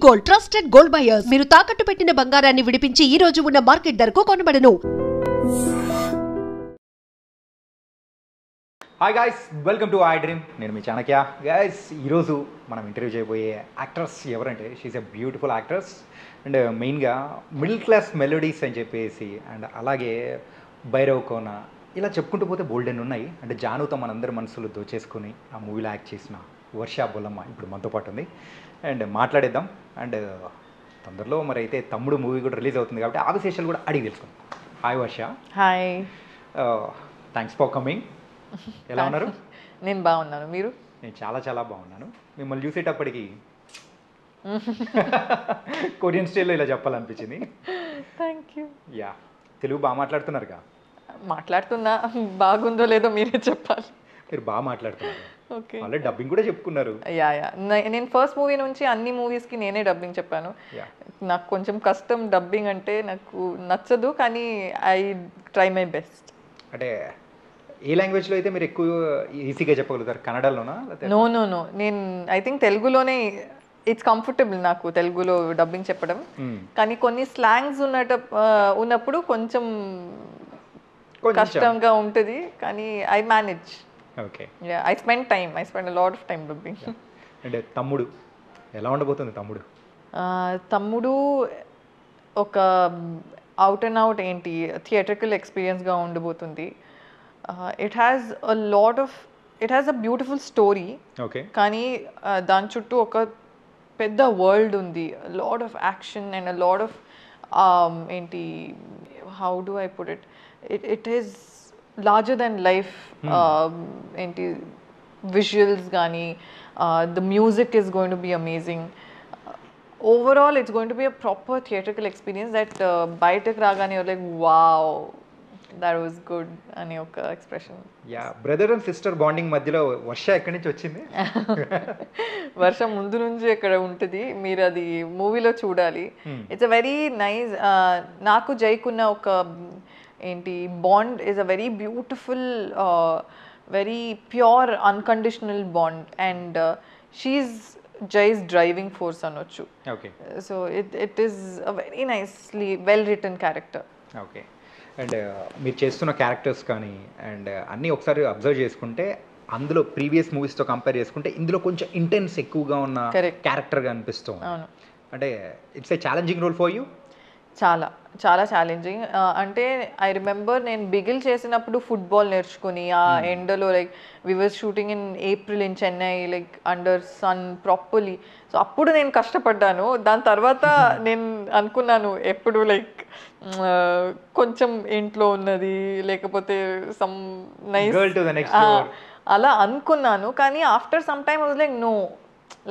Gold, trusted gold buyers. మీరు తాకట్టు పెట్టిన బంగారాన్ని విడిపించి ఈ రోజు ఉన్న మార్కెట్ ధరకు కొనబడను. Hi guys, welcome to iDream. నేను మీ చాణక్య. గాయ్స్, ఈరోజు మనం ఇంటర్వ్యూ చేయబోయే యాక్ట్రెస్ ఎవరంటే she is a beautiful actress and మెయిన్గా మిడిల్ క్లాస్ మెలోడీస్ అని చెప్పేసి అండ్ అలాగే భైరవ్ కోన ఇలా చెప్పుకుంటూ పోతే బోల్డెన్ ఉన్నాయి. అంటే జానుతో మనందరి మనసులు దోచేసుకొని ఆ మూవీలో యాక్ట్ చేసిన వర్ష బొల్లమ్మ ఇప్పుడు మనతో పాటు ఉంది అండ్ మాట్లాడేద్దాం. అండ్ తొందరలో మరి అయితే తమ్ముడు మూవీ కూడా రిలీజ్ అవుతుంది కాబట్టి ఆ విశేషాలు కూడా అడిగి తెలుసుకుందాం. Hi Varsha. Hi. Thanks for coming. ఎలా ఉన్నారు? నేను బాగున్నాను, మీరు? నేను చాలా చాలా బాగున్నాను. మిమ్మల్ని చూసేటప్పటికి కొరియన్ స్టైల్లో ఇలా చెప్పాలనిపించింది. Thank you. యా, తెలుగు బాగా మాట్లాడుతున్నారుగా? మాట్లాడుతున్నా, బాగుందో లేదో మీరే చెప్పాలి. మీరు బాగా మాట్లాడుతున్నారు. ఓకే, ఆల్రెడీ డబ్బింగ్ కూడా చెప్పుకున్నారు. యా యా నేను ఫస్ట్ మూవీ నుంచి అన్ని మూవీస్కి నేనే డబ్బింగ్ చెప్పాను. నాకు కొంచెం కష్టం డబ్బింగ్ అంటే, నాకు నచ్చదు, కానీ ఐ ట్రై మై బెస్ట్. అంటే ఏ లాంగ్వేజ్లో అయితే మీరు ఎక్కువ ఈజీగా చెప్పగలుగుతారు? కన్నడలోనా? నో నో నో నేను ఐ థింక్ తెలుగులోనే ఇట్స్ కంఫర్టబుల్ నాకు తెలుగులో డబ్బింగ్ చెప్పడం. కానీ కొన్ని స్లాంగ్స్ ఉన్నప్పుడు కొంచెం కష్టంగా ఉంటుంది, కానీ I manage. Okay, I spend a lot of time dubbing. అంటే తమ్ముడు ఎలా ఉండబోతుంది? తమ్ముడు ఒక అవుట్ అండ్ అవుట్ ఏంటి థియేట్రికల్ ఎక్స్పీరియన్స్గా ఉండబోతుంది. It has a beautiful story. Okay, కానీ దాని చుట్టూ ఒక పెద్ద వరల్డ్ ఉంది, lot of action and a lot of ఏంటి, how do I put it, it is larger than life. ఏంటి విజువల్స్ కానీ, the music is going to be amazing. Overall it's going to be a proper theatrical experience that బయటకు రాగానే like wow, that was good అనే ఒక expression. Yeah, brother and sister bonding మధ్యలో వర్ష ఎక్కడి నుంచి వచ్చింది? వర్ష ముందు నుంచి ఎక్కడ ఉంటుంది, మీరు అది మూవీలో చూడాలి. It's a very nice. నాకు జైకున్న ఒక ఏంటి bond is a very beautiful, very pure unconditional bond and she is Jai's driving force అనొచ్చు. Okay, so it is a very nicely well written character. Okay, and మీరు చేస్తున్న క్యారెక్టర్స్ కానీ అండ్ అన్నీ ఒకసారి అబ్జర్వ్ చేసుకుంటే అందులో ప్రీవియస్ మూవీస్తో కంపేర్ చేసుకుంటే ఇందులో కొంచెం ఇంటెన్స్ ఎక్కువగా ఉన్న క్యారెక్టర్గా అనిపిస్తుంది. అవును, అంటే it's a challenging role for you? చాలా చాలా ఛాలెంజింగ్. అంటే ఐ రిమెంబర్ నేను బిగిల్ చేసినప్పుడు ఫుట్బాల్ నేర్చుకుని ఆ ఎండలో, like we were shooting in April in Chennai, like under sun properly. So అప్పుడు నేను కష్టపడ్డాను. దాని తర్వాత నేను అనుకున్నాను ఎప్పుడు లైక్ కొంచెం ఇంట్లో ఉన్నది, లేకపోతే సమ్ నైస్ అలా అనుకున్నాను. కానీ after some time I was like no,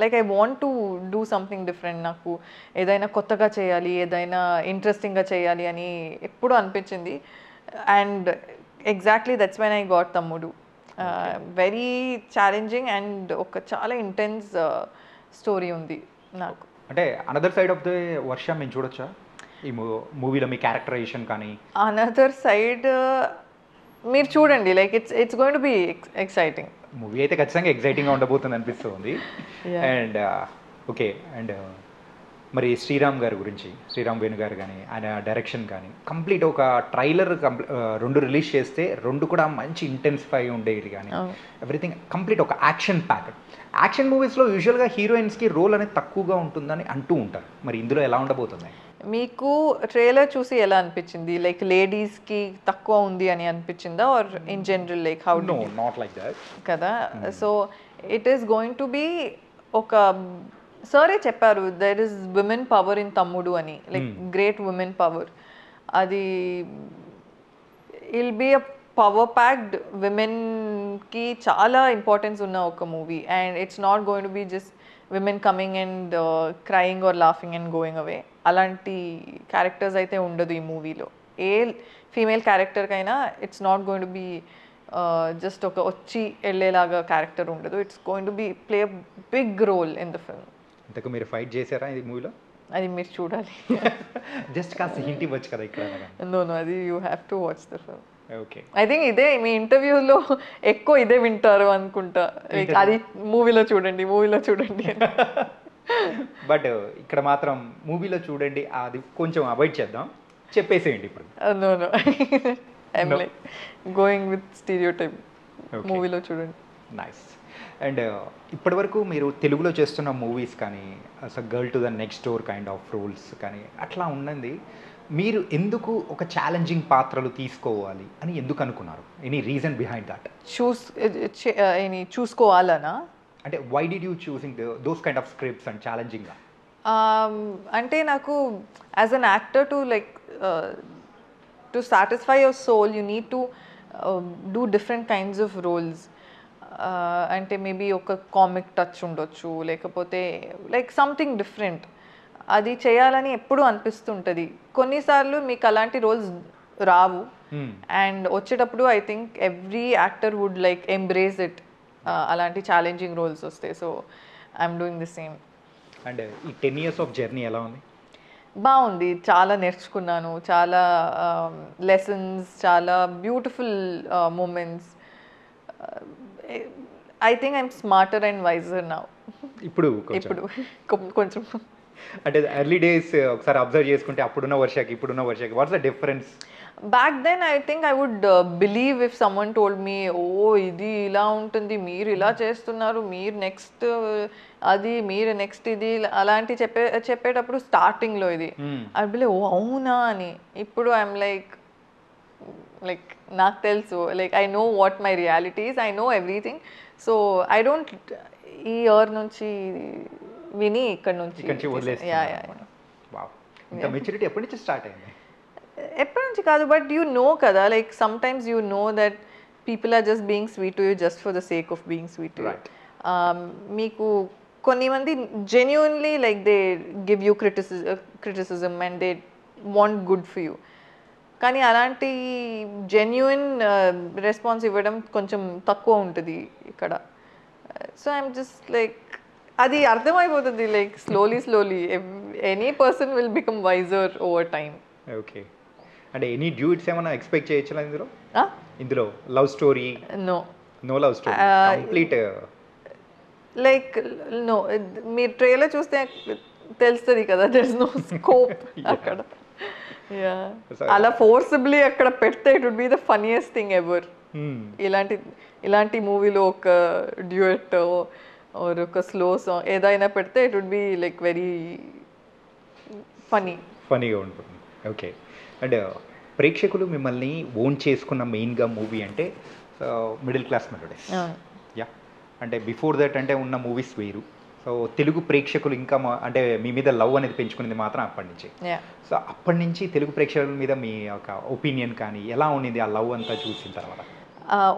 like I want to do something different. నాకు ఏదైనా కొత్తగా చేయాలి, ఏదైనా ఇంట్రెస్టింగ్గా చేయాలి అని ఎప్పుడు అనిపించింది. And exactly that's when I got తమ్ముడు. వెరీ ఛాలెంజింగ్ అండ్ ఒక చాలా ఇంటెన్స్ స్టోరీ ఉంది నాకు. అంటే అనదర్ సైడ్ ఆఫ్ ది వర్ష మేము చూడొచ్చా ఈ మూవీలో? మీ క్యారెక్టరైజేషన్ కానీ అనదర్ సైడ్ మీరు చూడండి, like it's going to B exciting. Movie అయితే ఖచ్చితంగా ఎగ్జైటింగ్గా ఉండబోతుంది అనిపిస్తుంది. అండ్ ఓకే, అండ్ మరి శ్రీరామ్ గారి గురించి, శ్రీరామ్ వేణు గారు కానీ ఆయన డైరెక్షన్ కానీ కంప్లీట్ ఒక ట్రైలర్ 2 రిలీజ్ చేస్తే 2 కూడా మంచి ఇంటెన్సిఫై ఉండేది కానీ ఎవ్రీథింగ్ కంప్లీట్ ఒక యాక్షన్ ప్యాకెట్. యాక్షన్ మూవీస్లో యూజువల్గా హీరోయిన్స్కి రోల్ అనేది తక్కువగా ఉంటుందని అంటూ ఉంటారు. మరి ఇందులో ఎలా ఉండబోతుంది? మీకు ట్రైలర్ చూసి ఎలా అనిపించింది? లైక్ లేడీస్కి తక్కువ ఉంది అని అనిపించిందా, or in general like how? No, not like that కదా. So it is going to be ఒక సరే చెప్పారు there is women power in Thammudu అని, లైక్ గ్రేట్ విమెన్ పవర్. అది will be a power packed, విమెన్కి చాలా ఇంపార్టెన్స్ ఉన్న ఒక movie. And it's not going to be just women coming and crying or laughing and going away. అలాంటి characters అయితే ఉండదు ఈ మూవీలో. ఏ female క్యారెక్టర్కైనా it's not going to be just ఒక వచ్చి వెళ్ళేలాగా క్యారెక్టర్ ఉండదు. It's going to be play a big role in the film. ఇంతకు మీరు ఫైట్ చేశారా ఈ మూవీలో? అది మీరు చూడాలి. జస్ట్ కాస్త హింట్ ఇవ్వచ్చు కదా ఇక్కడ. నో అది you have to watch the film. Okay, I think ఇదే మీ ఇంటర్వ్యూలో ఎక్కువ ఇదే వింటారు అనుకుంటా, అది మూవీలో చూడండి. బట్ ఇక్కడ మాత్రం మూవీలో చూడండి అది కొంచెం అవాయిడ్ చేద్దాం, చెప్పేసేయండి ఇప్పుడు. No no I'm No. Like going with stereotype. Okay. మూవీలో చూడండి. నైస్. అండ్ ఇప్పటివరకు మీరు తెలుగులో చేస్తున్న మూవీస్ కానీ అసలు girl to the next door kind of roles కానీ అట్లా ఉన్నది, మీరు ఎందుకు ఒక ఛాలెంజింగ్ పాత్రలు తీసుకోవాలి అని ఎందుకు అనుకున్నారు? Any reason behind that? చూసుకోవాలనా? అంటే why did you choosing those kind of scripts and ఛాలెంజింగ్గా? అంటే నాకు as an actor to satisfy your soul you need to do different kinds of roles. అంటే మేబీ ఒక కామిక్ టచ్ ఉండొచ్చు, లేకపోతే like something different. అది చేయాలని ఎప్పుడు అనిపిస్తుంటుంది. కొన్నిసార్లు మీకు అలాంటి రోల్స్ రావు, అండ్ వచ్చేటప్పుడు I think every actor would like embrace it. అలాంటి ఛాలెంజింగ్ రోల్స్ వస్తాయి. So I'm doing the same. And ఈ 10 years ఆఫ్ జర్నీ ఎలా ఉంది? బాగుంది, చాలా నేర్చుకున్నాను, చాలా లెసన్స్, చాలా beautiful moments. I think I'm smarter and wiser now. ఇప్పుడు కొంచెం అంటే ఎర్లీ డేస్ ఒకసారి అబ్జర్వ్ చేసుకుంటే అప్పుడున్న వర్షకి ఇప్పుడున్న వర్షకి what's the difference? Back then I think I would believe if someone told me, oh ఇది ఇలా ఉంటుంది, మీరు ఇలా చేస్తున్నారు, మీరు నెక్స్ట్ అది, మీరు నెక్స్ట్ ఇది, అలాంటి చెప్పేటప్పుడు స్టార్టింగ్లో ఇది ఐ బిలీవ్, ఓ అవునా అని. ఇప్పుడు ఐఎమ్ లైక్ నాకు తెలుసు, like I know what my realities, I know everything. So I don't ఈ ఇయర్ నుంచి విని ఇక్కడ నుంచి ఇంకా మెచ్యూరిటీ ఎప్పటి నుంచి స్టార్ట్ అయింది? ఎప్పటి నుంచి కాదు, బట్ యూ నో కదా, like some times you know that people are just being sweet to you just for the sake of being sweet to you. మీకు కొన్ని మంది genuinely like they give you criticism and they want good for you. కానీ అలాంటి genuine response ఇవ్వడం కొంచెం తక్కువ ఉంటుంది ఇక్కడ. సో ఐఎమ్ జస్ట్ లైక్ అది అర్థమైపోతుంది, like slowly any person will become wiser over time. Okay. అంటే ఎనీ డ్యూట్స్ ఏమైనా ఎక్స్పెక్ట్ చేయొచ్చా ఇందులో? Love story? No love story, complete like no. మీరు ట్రైలర్ చూస్తే తెలుస్తుంది కదా, దెర్ ఇస్ నో స్కోప్ అక్కడ. అలా ఫోర్సిబ్లీ అక్కడ పెడితే it would be the funniest thing ever. ఇలాంటి మూవీలో ఒక డ్యూయట్ ఆర్ ఒక స్లో సాంగ్ ఏదైనా పెడితే it would be like very ఫనీగా ఉంటుంది. ఓకే. అండ్ ప్రేక్షకులు మిమ్మల్ని ఓన్ చేసుకున్న మెయిన్గా మూవీ అంటే మిడిల్ క్లాస్ మెలోడీస్. యా. అంటే బిఫోర్ దట్ అంటే ఉన్న మూవీస్ వేరు. సో తెలుగు ప్రేక్షకులు ఇంకా అంటే మీ మీద లవ్ అనేది పెంచుకునేది మాత్రం అప్పటి నుంచి. సో అప్పటి నుంచి తెలుగు ప్రేక్షకుల మీద మీ యొక్క ఒపీనియన్ కానీ ఎలా ఉండింది ఆ లవ్ అంతా చూసిన తర్వాత?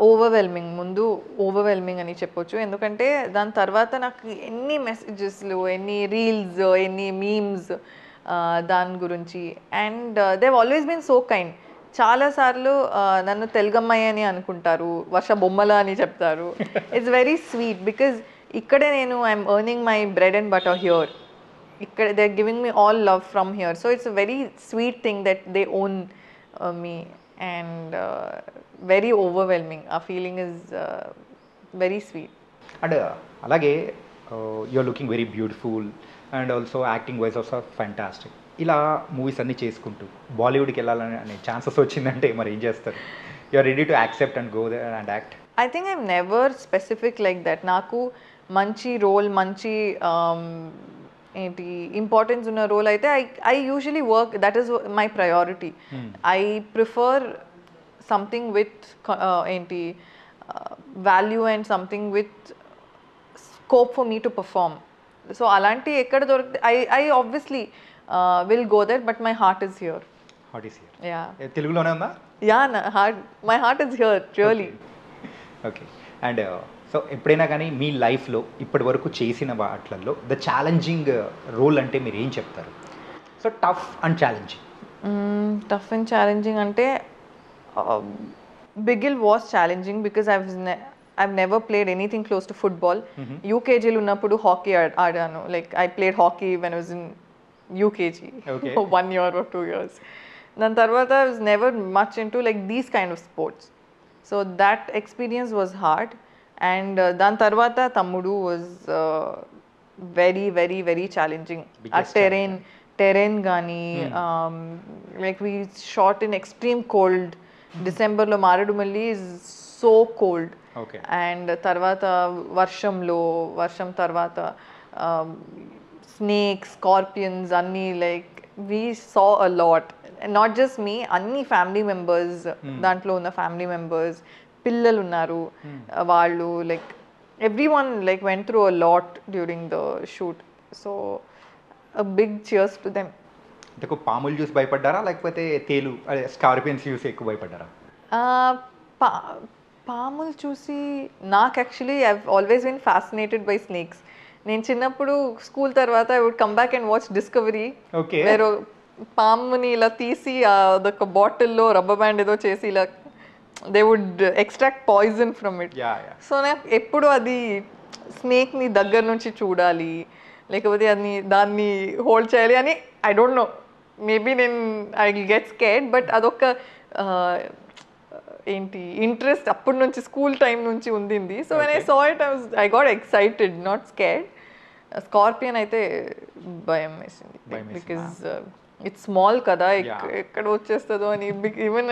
ఓవర్వెల్మింగ్. ముందు ఓవర్వెల్మింగ్ అని చెప్పొచ్చు, ఎందుకంటే దాని తర్వాత నాకు ఎన్ని మెసేజెస్లు, ఎన్ని రీల్స్, ఎన్ని మీమ్స్ దాని గురించి. And they always been so kind. చాలాసార్లు నన్ను తెలుగమ్మాయి అని అనుకుంటారు, వర్ష బొమ్మల అని చెప్తారు. ఇట్స్ వెరీ స్వీట్ బికాజ్ ఇక్కడే నేను I'm earning my bread and butter here. ఇక్కడ they are giving me all love from here. So it's a very sweet thing that they own me and very overwhelming. ఆ feeling is very sweet. And అలాగే you are looking very beautiful and also acting wise also fantastic. ఇలా movies అన్నీ చేసుకుంటూ బాలీవుడ్కి వెళ్ళాలని అనే chances వచ్చిందంటే మరి ఏం చేస్తారు? You are ready to accept and go there and act? I think I'm never specific like that. నాకు మంచి రోల్, మంచి ఏంటి ఇంపార్టెన్స్ ఉన్న రోల్ అయితే I usually work, that is my priority. I prefer something with ఏంటి value and something with scope for me to perform. So అలాంటి ఎక్కడ దొరికితే I obviously will go that, but my heart is here. Yeah. తెలుగులోనే ఉందా? Yeah, my heart is here really. Okay. And so ఎప్పుడైనా కానీ మీ లైఫ్లో ఇప్పటి వరకు చేసిన వాటిల్లో ద ఛాలెంజింగ్ రోల్ అంటే మీరు ఏం చెప్తారు? So tough and challenging. Tough and challenging అంటే Bigil was challenging because I've never played anything close to football. UKGలో ఉన్నప్పుడు హాకీ ఆడాను. Like I played hockey when I was in UKG for 1 year or 2 years. దాని తర్వాత I was never much into like these kind of sports. So that experience was hard. And దాని తర్వాత Thammudu was very very very challenging. ఆ terrain కానీ like we shot in extreme cold. డిసెంబర్లో Maredumilli is so cold. Okay. And తర్వాత వర్షం తర్వాత snakes, scorpions అన్నీ like we saw a lot. Not just me, అన్ని ఫ్యామిలీ మెంబర్స్, దాంట్లో ఉన్న ఫ్యామిలీ మెంబర్స్, పిల్లలు ఉన్నారు, వాళ్ళు like everyone like went through a lot during the shoot, so a big cheers to them. అంటే పాములు చూసి భయపడ్డారా లేకపోతే తేలు అదే స్కార్పియన్స్ చూసి ఎక్కువ భయపడ్డారా? పాములు చూసి నాకు actually I always been fascinated by snakes. నేను చిన్నప్పుడు స్కూల్ తర్వాత I would come back and watch Discovery. Okay. వేరే పాముని ఇలా తీసి అదొక బాటిల్లో రబ్బర్ బ్యాండ్ ఏదో చేసి ఇలా they would extract poison from it. So నాకు ఎప్పుడు అది స్నేక్ని దగ్గర నుంచి చూడాలి, లేకపోతే దాన్ని హోల్డ్ చేయాలి అని ఐ డోంట్ నో, మేబీ నేను I will get scared, but అదొక ఏంటి ఇంట్రెస్ట్ అప్పటి నుంచి స్కూల్ టైం నుంచి ఉండింది. So when I saw it I got excited, not scared. Scorpion అయితే భయం వేసింది, బికాజ్ ఇట్స్ స్మాల్ కదా, ఎక్కడ వచ్చేస్తుందో అని. Even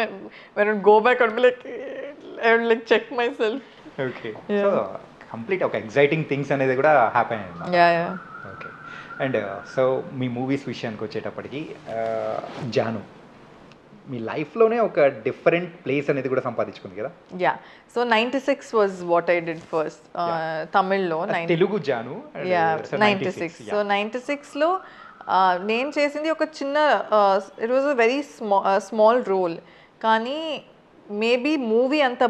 when I go back I would like check myself. Okay. So complete ఒక ఎక్సైటింగ్ థింగ్స్ అనేది కూడా హ్యాపీ అయింది. ఓకే. అండ్ సో మీ మూవీస్ విషయానికి వచ్చేటప్పటికి జాను మీ లైఫ్లోనే ఒక డిఫరెంట్ ప్లేస్ అనేది కూడా సంపాదించుకుంది కదా? So 96 was what I did first తమిళ్లో. తెలుగు జాను 96. సో 96లో నేను చేసింది ఒక చిన్న, it was a very small role, కానీ మేబీ మూవీ అంత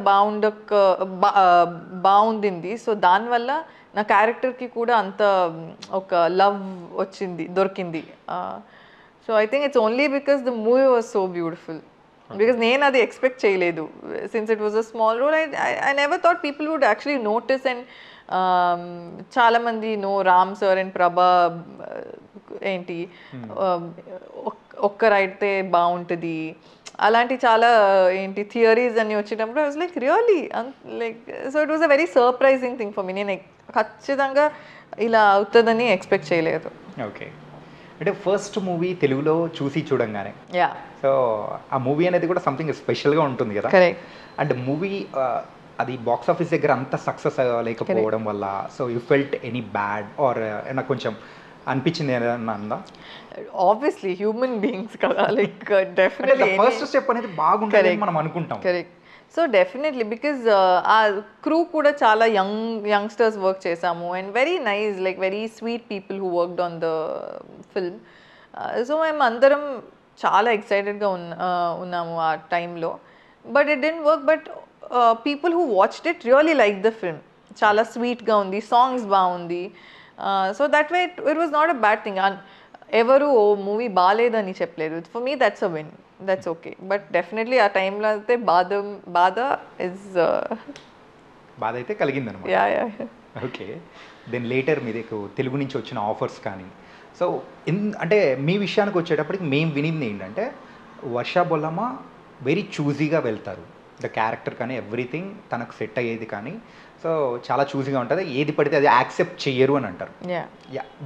బాగుండింది. సో దానివల్ల నా క్యారెక్టర్కి కూడా అంత ఒక లవ్ దొరికింది. So I think it's only because the movie was so beautiful, because నేను అది ఎక్స్పెక్ట్ చేయలేదు. Since it was a small role, I never thought people would actually notice. And చాలామంది రామ్ సార్ అండ్ ప్రభా ఏంటి ఒక్కరైతే బాగుంటుంది అలాంటి చాలా ఏంటి థియరీస్ అన్ని వచ్చేటప్పుడు I was like really like, so it was a very surprising thing for me. నేను ఖచ్చితంగా ఇలా అవుతుందని ఎక్స్పెక్ట్ చేయలేదు. ఓకే. అంటే ఫస్ట్ మూవీ తెలుగులో చూడంగానే సో ఆ మూవీ అనేది కూడా సంథింగ్ స్పెషల్గా ఉంటుంది కదా? కరెక్ట్. అండ్ మూవీ అది బాక్స్ ఆఫీస్ దగ్గర అంత సక్సెస్ లేకపోవడం వల్ల so you felt any bad or నాకు కొంచెం అనిపించింది ఏదన్నా ఉందా? ఆబ్వియస్లీ హ్యూమన్ బీయింగ్స్ కదా, లైక్ డెఫినెట్లీ ఫస్ట్ స్టెప్ అనేది బాగుంటుంది మనం అనుకుంటాం. కరెక్ట్. సో డెఫినెట్లీ బికాజ్ ఆ క్రూ కూడా చాలా యంగ్స్టర్స్ వర్క్ చేసాము, and very nice, like very sweet people who worked on the film. So మేము అందరం చాలా ఎక్సైటెడ్గా ఉన్నాము ఆ టైంలో. But it didn't work, but people who watched it really like the film. చాలా స్వీట్గా ఉంది, సాంగ్స్ బాగుంది. So that way it was not a bad thing. ఎవరు మూవీ బాగాలేదని చెప్పలేదు. For me that's a win, that's okay. But definitely ఆ టైంలో అయితే బాధ అయితే కలిగింది అనమాట. ఓకే. దెన్ లేటర్ మీ దగ్గర తెలుగు నుంచి వచ్చిన ఆఫర్స్ కానీ, సో అంటే మీ విషయానికి వచ్చేటప్పటికి మేము వినింది ఏంటంటే వర్ష బొల్లమ్మ వెరీ చూజీగా వెళ్తారు, ద క్యారెక్టర్ కానీ ఎవ్రీథింగ్ తనకు సెట్ అయ్యేది కానీ, సో చాలా చూజీగా ఉంటుంది, ఏది పడితే అది యాక్సెప్ట్ చెయ్యరు అని అంటారు.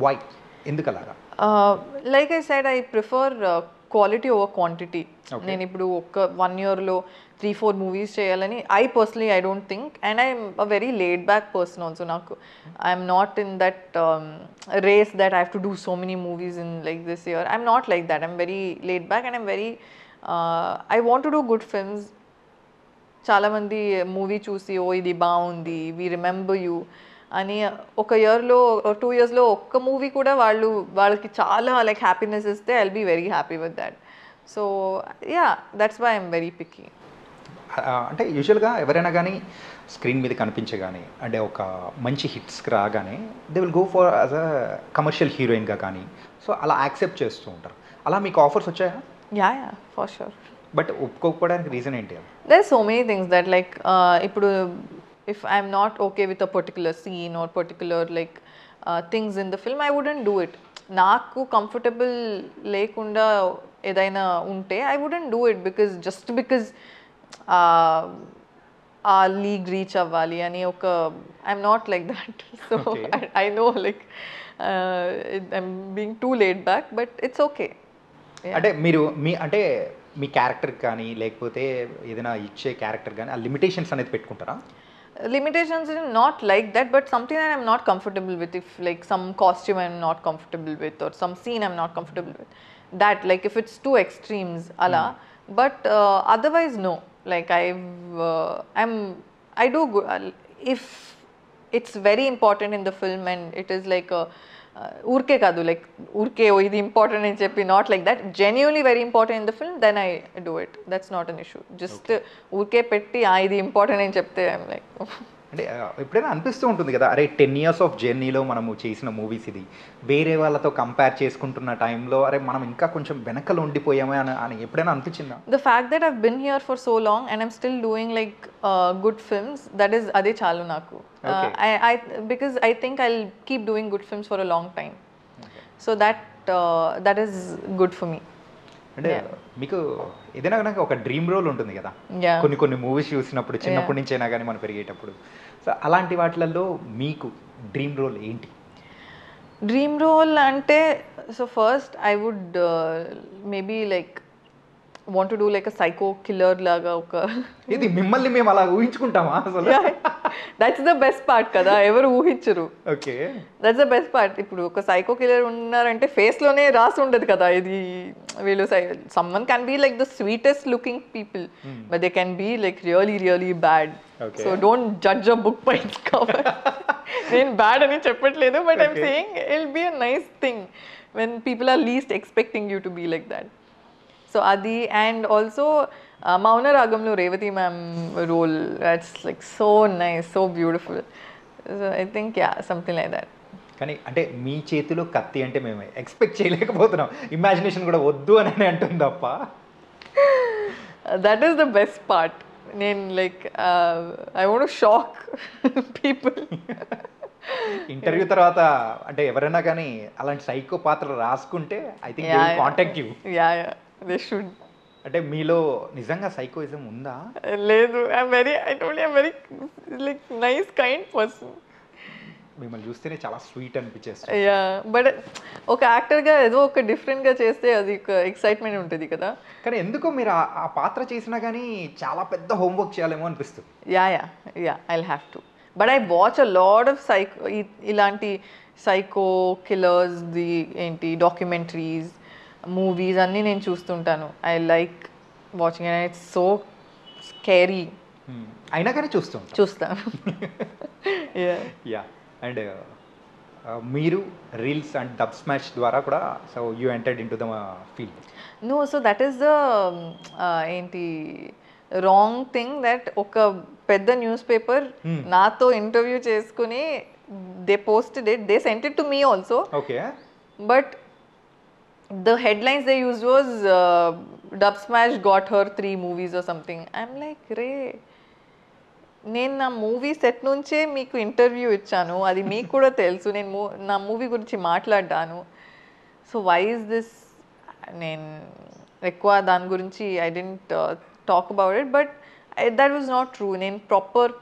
వై, ఎందుకు అలాగా? Like I said, I prefer quality over quantity. నేను ఇప్పుడు ఒక 1 yearలో 3-4 మూవీస్ చేయాలని I personally I don't think. And I'm a very laid back person also. నాకు I'm not in that race that I have to do so many movies in like this year. I'm not like that. I'm very laid back and I'm very I want to do good films. చాలామంది movie చూసి ఓ ఇది బాగుంది, we remember you అని ఒక 2 yearsలో ఒక్క movie కూడా వాళ్ళకి చాలా లైక్ హ్యాపీనెస్ ఇస్తే I'll be very happy with that. So that's why I'm very picky. అంటే యూజువల్గా ఎవరైనా కానీ స్క్రీన్ మీద కనిపించగానే అంటే ఒక మంచి హిట్స్కి రాగానే they will go for as a commercial హీరోయిన్గా కానీ, సో అలా యాక్సెప్ట్ చేస్తూ ఉంటారు. అలా మీకు ఆఫర్స్ వచ్చాయా? Yeah for sure. బట్ ఒప్పుకోకపోవడానికి రీజన్ ఏంటి? There so many things that like ఇప్పుడు if I'm not okay with a particular scene or particular like things in the film, I wouldn't do it. Naaku comfortable lekunda edaina unte I wouldn't do it, because just because ఆ league reach అవ్వాలి అని ఒక I'm not like that so Okay. I know like I'm being too late back but it's okay అంటే మీరు మీ character కానీ లేకపోతే ఏదైనా ఇచ్చే క్యారెక్టర్ కానీ ఆ లిమిటేషన్స్ అనేది పెట్టుకుంటారా? limitations is not like that but something that I'm not comfortable with, if like some costume I'm not comfortable with or some scene I'm not comfortable with, that like if it's too extremes ala but otherwise no, like I do good if it's very important in the film and it is like a ఊరికే కాదు like ఊరికే ఇది important అని చెప్పి not like that genuinely very important in the film then I do it, that's not an issue. Just ఊరికే పెట్టి ఇది important అని చెప్తే ఐఎమ్ లైక్ అంటే ఎప్పుడైనా అనిపిస్తూ ఉంటుంది కదా, అరే 10 years ఆఫ్ జర్నీలో మనము చేసిన మూవీస్ ఇది వేరే వాళ్ళతో కంపేర్ చేసుకుంటున్న టైంలో అరే మనం ఇంకా కొంచెం వెనకలు ఉండిపోయామే అని ఎప్పుడైనా అనిపించిందా? the fact that I've been here for so long and I'm still doing like good films, that is ade chalu naku. Okay. I because I think I'll keep doing good films for a long time. So that is good for me. అంటే మీకు ఏదైనా కనుక ఒక dream role ఉంటుంది కదా, Yeah. కొన్ని movies చూసినప్పుడు చిన్నప్పటి నుంచి అయినా కానీ మనం పెరిగేటప్పుడు, సో అలాంటి వాటిలలో మీకు డ్రీమ్ రోల్ ఏంటి? Dream role ante, so first I would maybe like want to do like a psycho killer laga oka ఇది మిమ్మల్ని మేము అలా ఊహించుకుంటామా అసలు? yeah, that's the best part kada, evaru ఊహించరు. Okay, that's the best part. ఇప్పుడు ఒక psycho killer ఉన్నారంటే ఫేస్లోనే రాసి ఉండదు కదా ఇది వీళ్ళు someone can be like the sweetest looking people but they can be like really really bad. Okay. So don't judge a book by its cover. నేను bad అని చెప్పట్లేదు but I'm saying it will be a nice thing when people are least expecting you to be like that. So అది and also మౌన రాగంలో Revathi ma'am role, that's like so nice, so beautiful. So I think yeah something like that. కానీ అంటే మీ చేతిలో కత్తి అంటే మేము expect చేయలేకపోతున్నాం, ఇమాజినేషన్ కూడా వద్దు అని అంటుంది తప్ప. That is the best part. నేను like I want to shock people. Interview తర్వాత అంటే ఎవరైనా కానీ అలాంటి సైకో పాత్ర రాసుకుంటే I think they will contact you. Yeah they should. అంటే మీలో నిజంగా సైకోయిజం ఉందా? లేదు, I'm very like nice kind person. మిమ్మల్ని చూస్తేనే చాలా స్వీట్ అనిపించేస్తుంది. యా బట్ ఒక యాక్టర్గా ఏదో ఒక డిఫరెంట్గా చేస్తే అది ఒక ఎక్సైట్మెంట్ ఉంటుంది కదా. కానీ ఎందుకో మీరు ఆ పాత్ర చేసినా కానీ చాలా పెద్ద హోంవర్క్ చేయాలేమో అనిపిస్తుంది. Yeah I'll have to. But I watch a lot of ఇలాంటి సైకో కిల్లర్స్ ది ఏంటి డాక్యుమెంటరీస్ మూవీస్ అన్నీ నేను చూస్తుంటాను. I like watching and it's so scary. అయినా కానీ చూస్తాను. యా అండ్ మీరు రీల్స్ అండ్ డబ్ స్మాష్ ద్వారా కూడా so you entered in to the field. No, so that is the ఏంటి రాంగ్ థింగ్ దట్ ఒక పెద్ద న్యూస్ పేపర్ నాతో ఇంటర్వ్యూ చేసుకుని they posted it, they cent it to me also. Okay, but the headlines they used was Dub Smash got her 3 movies or something. I'm like, రే నేను నా movie set నుంచే మీకు interview ఇచ్చాను, అది మీకు కూడా తెలుసు, నేను నా మూవీ గురించి మాట్లాడ్డాను. So why is this? నేను ఎక్కువ దాని గురించి I didn't talk about it, but that was not true. నేను ప్రాపర్